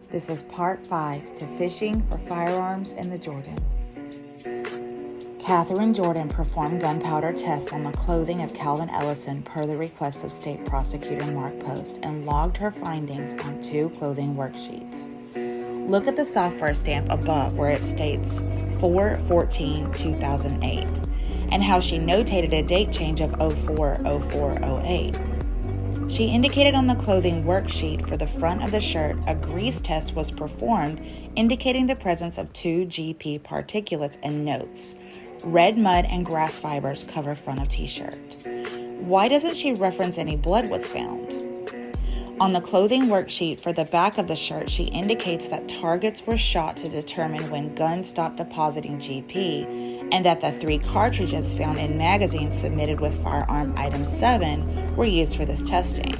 This is part 5 to fishing for firearms in the Jordan. Catherine Jordan performed gunpowder tests on the clothing of Calvin Ellison per the request of State Prosecutor Mark Post and logged her findings on 2 clothing worksheets. Look at the software stamp above where it states 4/14/2008 and how she notated a date change of 04/04/08. She indicated on the clothing worksheet for the front of the shirt a grease test was performed indicating the presence of 2 GP particulates and notes. Red mud and grass fibers cover front of t-shirt. Why doesn't she reference any blood was found? On the clothing worksheet for the back of the shirt, she indicates that targets were shot to determine when guns stopped depositing GP and that the 3 cartridges found in magazines submitted with firearm item 7 were used for this testing.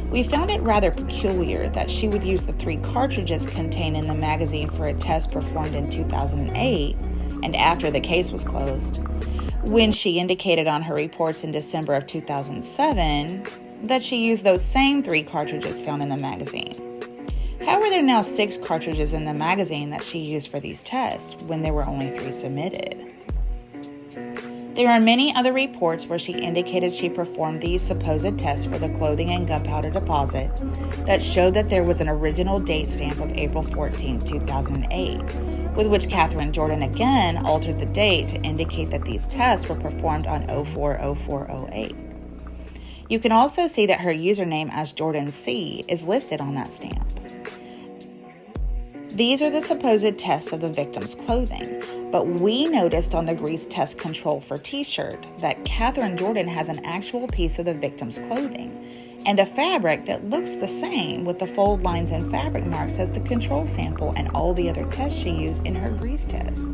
We found it rather peculiar that she would use the 3 cartridges contained in the magazine for a test performed in 2008 and after the case was closed, when she indicated on her reports in December of 2007 that she used those same 3 cartridges found in the magazine. How are there now 6 cartridges in the magazine that she used for these tests when there were only 3 submitted? There are many other reports where she indicated she performed these supposed tests for the clothing and gunpowder deposit that showed that there was an original date stamp of April 14, 2008, with which Catherine Jordan again altered the date to indicate that these tests were performed on 04/04/08. You can also see that her username as Jordan C is listed on that stamp. These are the supposed tests of the victim's clothing, but we noticed on the grease test control for t-shirt that Catherine Jordan has an actual piece of the victim's clothing and a fabric that looks the same with the fold lines and fabric marks as the control sample and all the other tests she used in her grease test,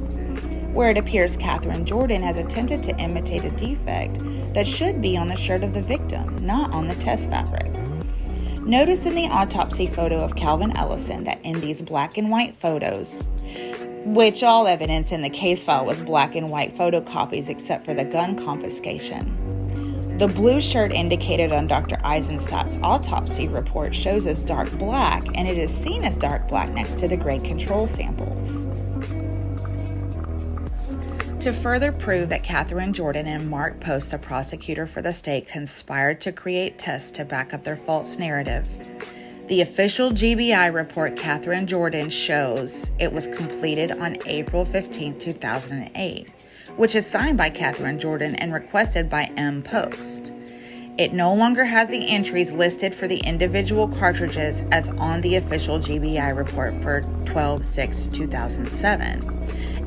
where it appears Catherine Jordan has attempted to imitate a defect that should be on the shirt of the victim, not on the test fabric. Notice in the autopsy photo of Calvin Ellison that in these black and white photos, which all evidence in the case file was black and white photocopies except for the gun confiscation, the blue shirt indicated on Dr. Eisenstadt's autopsy report shows as dark black, and it is seen as dark black next to the gray control samples. To further prove that Catherine Jordan and Mark Post, the prosecutor for the state, conspired to create tests to back up their false narrative, the official GBI report Catherine Jordan shows it was completed on April 15, 2008, which is signed by Catherine Jordan and requested by M. Post. It no longer has the entries listed for the individual cartridges as on the official GBI report for 12/6/2007.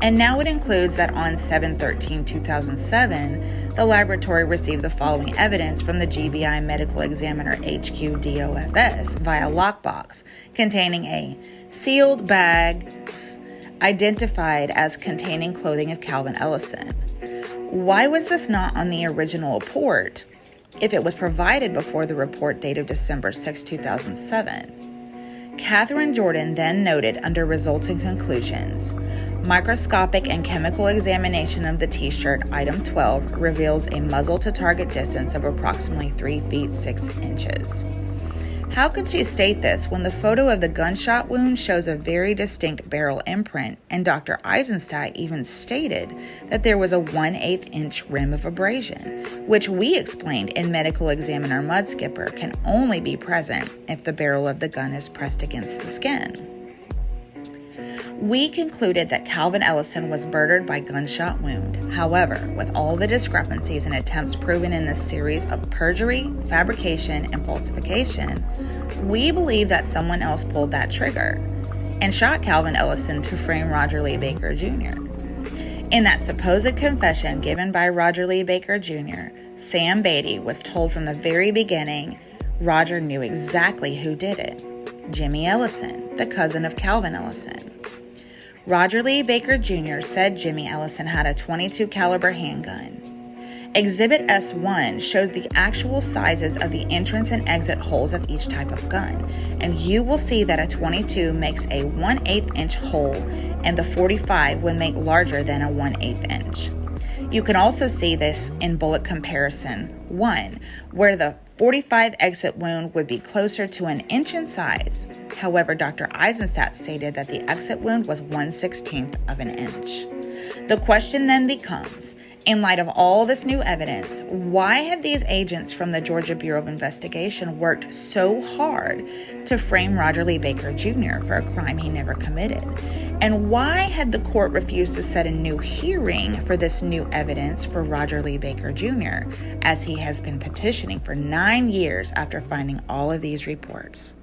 And now it includes that on 7/13/2007, the laboratory received the following evidence from the GBI Medical Examiner HQ-DOFS via lockbox, containing a sealed bag identified as containing clothing of Calvin Ellison. Why was this not on the original report if it was provided before the report dated December 6, 2007? Catherine Jordan then noted under results and conclusions, microscopic and chemical examination of the t-shirt item 12 reveals a muzzle to target distance of approximately 3 feet 6 inches. How could she state this when the photo of the gunshot wound shows a very distinct barrel imprint, and Dr. Eisenstadt even stated that there was a 1/8 inch rim of abrasion, which we explained in Medical Examiner Mud Skipper can only be present if the barrel of the gun is pressed against the skin. We concluded that Calvin Ellison was murdered by gunshot wound. However, with all the discrepancies and attempts proven in this series of perjury, fabrication, and falsification, we believe that someone else pulled that trigger and shot Calvin Ellison to frame Roger Lee Baker Jr. In that supposed confession given by Roger Lee Baker Jr., Sam Beatty was told from the very beginning Roger knew exactly who did it: Jimmy Ellison, the cousin of Calvin Ellison. Roger Lee Baker Jr. said Jimmy Ellison had a .22 caliber handgun. Exhibit S1 shows the actual sizes of the entrance and exit holes of each type of gun, and you will see that a .22 makes a 1/8 inch hole and the .45 would make larger than a 1/8 inch. You can also see this in bullet comparison 1, where the 45 exit wound would be closer to an inch in size. However, Dr. Eisenstadt stated that the exit wound was 1/16 of an inch. The question then becomes, in light of all this new evidence, why had these agents from the Georgia Bureau of Investigation worked so hard to frame Roger Lee Baker Jr. for a crime he never committed? And why had the court refused to set a new hearing for this new evidence for Roger Lee Baker Jr., as he has been petitioning for 9 years after finding all of these reports?